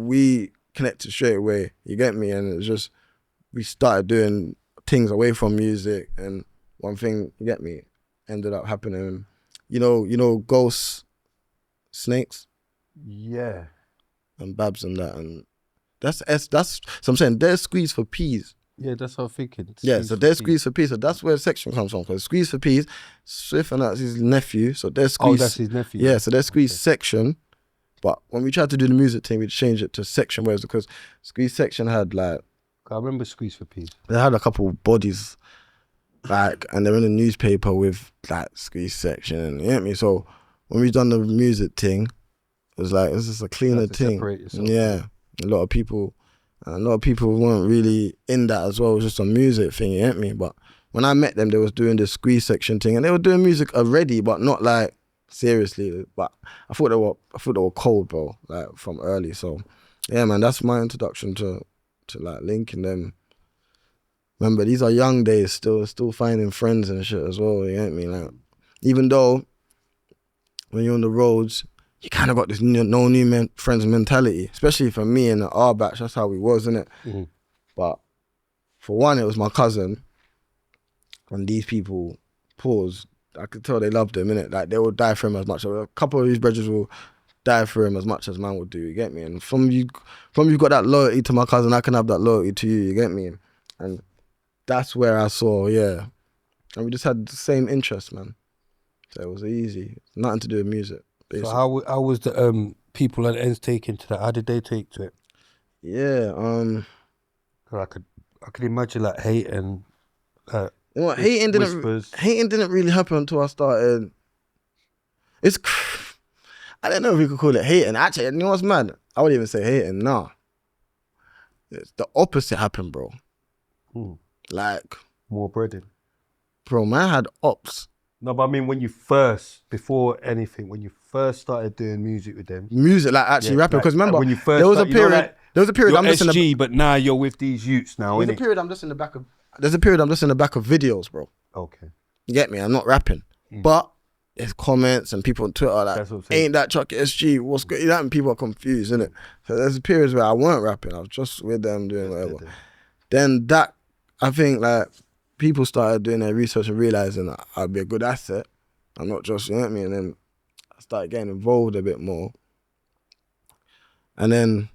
we connected straight away, you get me? And it's just, we started doing things away from music, and one thing, you get me, ended up happening. You know Ghost Snakes? Yeah. And Babs and that, and that's so I'm saying there's Squeeze for Peas. Yeah, that's what I'm thinking. Yeah, so there's Squeeze for Peas, so that's where the section comes from, because Squeeze for Peas, Swift and that's his nephew, so there's Squeeze. Oh, that's his nephew. Yeah, so there's Squeeze section, but when we tried to do the music thing, we changed it to section, whereas because Squeeze section had like, I remember Squeeze for Peas. they had a couple bodies, like, and they're in the newspaper with like Squeeze section, and you get me? So when we done the music thing, it was like, this is a cleaner thing. Yeah, a lot of people weren't really in that as well. It was just a music thing, you get me? But when I met them, they was doing the Squeeze section thing, and they were doing music already, but not like seriously. But I thought they were cold, bro, like from early. So yeah, man, that's my introduction to like linking them. Remember, these are young days, still finding friends and shit as well, you get me? Like, even though when you're on the roads, you kind of got this no new friends mentality, especially for me and our batch. That's how we was, innit? Mm-hmm. But for one, it was my cousin, and these people, I could tell they loved him, innit? Like, they would die for him as much. A couple of these brothers will die for him as much as man would do, you get me? And from you got that loyalty to my cousin, I can have that loyalty to you, you get me? And that's where I saw, yeah. And we just had the same interest, man. So it was easy. Nothing to do with music, basically. So how was the people at ends taking to that? How did they take to it? Yeah, I could imagine like hating. You know what, hating didn't really happen until I started. I don't know if we could call it hating. Actually, you know what's mad? I wouldn't even say hating, nah. It's the opposite happened, bro. Like, more breading. Bro, man had ops. No, but I mean before anything, when you first started doing music with them. Music, like actually rapping, because remember, when you first there was a period I'm just in the... but now you're with these youths now, There's a period I'm just in the back of videos, bro. Okay. You get me? I'm not rapping. But there's comments and people on Twitter like, ain't that Chuck SG? What's good? That, and people are confused, innit? So there's periods where I weren't rapping. I was just with them doing whatever. Then that, I think, like, people started doing their research and realizing that I'd be a good asset. I'm not just, you know what I mean? And then I started getting involved a bit more. And then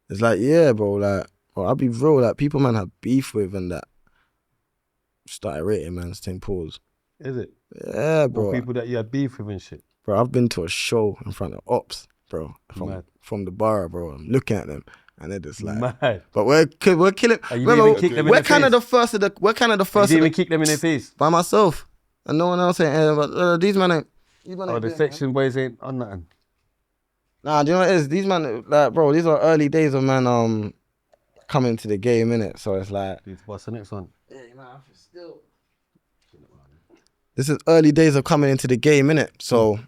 it's like, yeah, bro, like, I'll be real, like, people man have beef with and that started rating man's thing, pause. Is it? Yeah, bro. Or people that you had beef with and shit? Bro, I've been to a show in front of ops, bro, from the bar, bro. I'm looking at them. And they're just like, mad. But we're killing. Remember, we're kind of the first. You didn't even kick them in the face by myself, and no one else ain't. But these men ain't. The section boys ain't on nothing. Nah, do you know what it is? These men, like, bro, these are early days of man coming to the game, innit? So it's like, what's the next one? Yeah, man, still. This is early days of coming into the game, innit? So,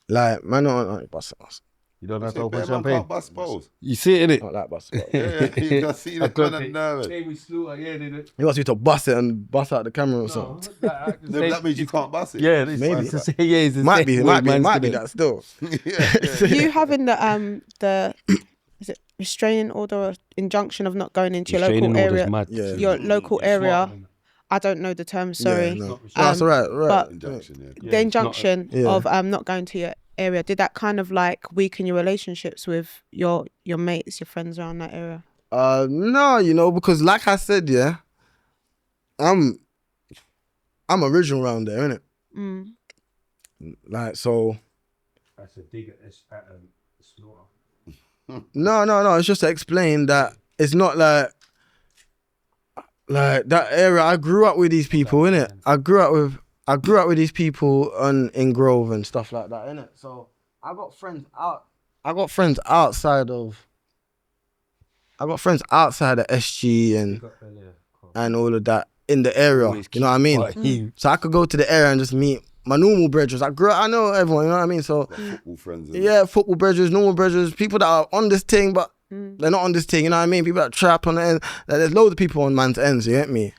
like, man, bust it. You don't have to open champagne. Bust balls. You see it, innit? Not like bust balls. Yeah, you can see the kind of nervous. You want me to bust it and bust out the camera or something? That means you can't bust it. Yeah, maybe. It's might be that still. You having the is it restraining order or injunction of not going into your local area? Your local area. I don't know the term, sorry. Yeah, no. That's all right. But injunction, the injunction of not going to your area, did that kind of like weaken your relationships with your mates, your friends around that area? No, you know, because like I said, yeah, I'm original around there, innit? Like, so. That's a dig at slaughter. No. It's just to explain that it's not like that area. I grew up with these people, innit? I grew up with these people in Grove and stuff like that, innit? So I got friends outside of SG and all of that in the area. You know what I mean? So I could go to the area and just meet my normal brothers. I know everyone, you know what I mean? So football friends. Yeah, football brothers, normal brothers, people that are on this thing, but they're not on this thing, you know what I mean? People that trap on the end. There's loads of people on man's ends, you get me?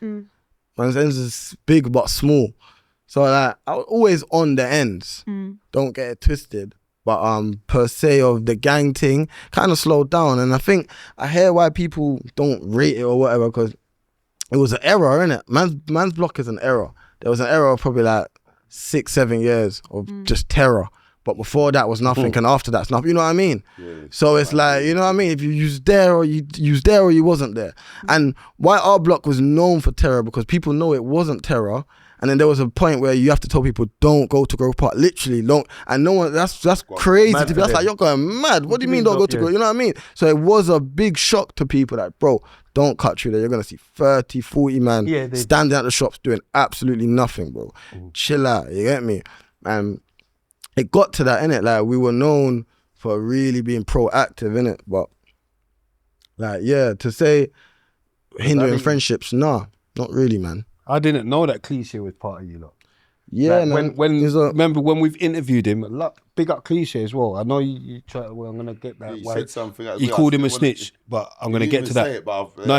Man's ends is big but small. So like, I was always on the ends. Don't get it twisted. But per se of the gang thing kind of slowed down, and I think I hear why people don't rate it or whatever, because it was an error, innit? Man's block is an error. There was an error of probably like 6-7 years of just terror. But before that was nothing, and after that's nothing. You know what I mean? Yeah, so it's like, you know what I mean? If you was there or you wasn't there. And why our block was known for terror, because people know it wasn't terror. And then there was a point where you have to tell people, don't go to Grove Park. Literally, don't. And no one, that's crazy to be. That's like, you're going mad. What do you mean don't go to Grove? You know what I mean? So it was a big shock to people, like, bro, don't cut through there. You're going to see 30, 40 man standing at the shops doing absolutely nothing, bro. Chill out, you get me? And it got to that, innit? Like, we were known for really being proactive, innit? But, like, yeah, to say hindering friendships, nah, not really, man. I didn't know that Cliche was part of you lot. Yeah, like, man. Remember when we've interviewed him, big up Cliche as well. I know you tried, well, I'm going to get that. He said something. He called him a snitch, but I'm going to get to that.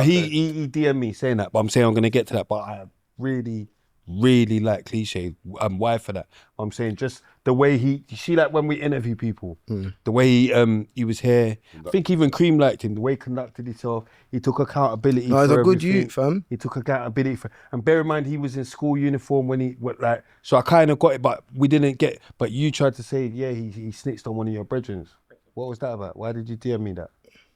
He DM'd me saying that, but I'm saying I'm going to get to that. But I really like Cliche. Why for that? I'm saying just the way like when we interview people, the way he was here. I think even Cream liked him, the way he conducted himself. He took accountability for everything. He's a good youth, fam. He took accountability for, and bear in mind he was in school uniform when he went, like, so I kind of got it, but we didn't get, but you tried to say, yeah, he snitched on one of your brethren. What was that about? Why did you DM me that?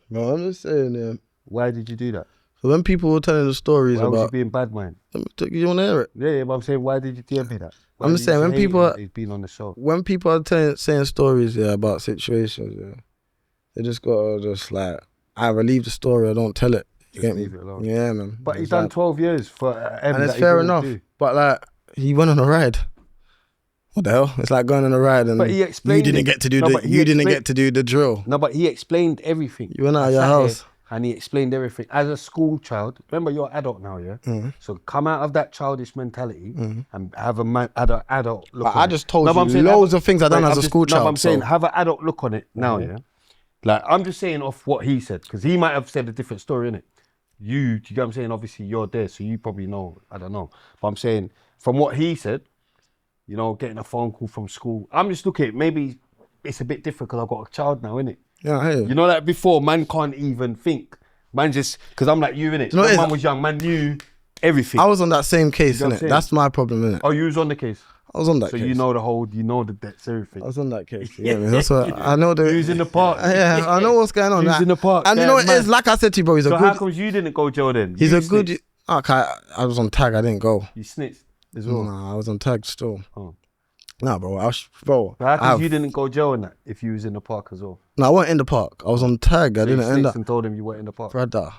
No, I'm just saying, why did you do that? So when people were telling the stories why about... was you being bad mind? You want to hear it? Yeah, but I'm saying, why did you DM me that? I'm just saying, when people... He's been on the show. When people are saying stories, about situations, they just gotta just like, either leave the story or don't tell it. You get me? Leave it alone. Yeah, man. But he's done 12 years for and it's fair enough. But like, he went on a ride. What the hell? It's like going on a ride and he explained you didn't get to do the drill. No, but he explained everything. You went out of your house. And he explained everything. As a school child, remember you're an adult now, yeah? Mm-hmm. So come out of that childish mentality and have an adult look on it. I just told you loads of things I've done as a school child. No, I'm saying have an adult look on it now, yeah? Like, I'm just saying off what he said, because he might have said a different story, innit? You get what I'm saying? Obviously, you're there, so you probably know. I don't know. But I'm saying, from what he said, you know, getting a phone call from school, I'm just looking at it, maybe it's a bit different because I've got a child now, innit? Yeah, I hear you. You know, like before, man can't even think. Man just, because I'm like you, innit? When man was young, man knew everything. I was on that same case, innit? That's my problem, innit? Oh, you was on the case? I was on that case. So you know the debts, everything. I was on that case, yeah. That's what I know. You was in the park. Yeah, I know what's going on. You was in the park. And you know what it is? Like I said to you, bro, he's a good... So how comes you didn't go jail then? He's a good... Okay, I was on tag, I didn't go. You snitched as well? Nah, I was on tag still. Oh. Nah, bro, But how come you didn't go jail in that if you was in the park as well? No, I wasn't in the park. I was on tag. I didn't end up. And told him you weren't in the park. Brother.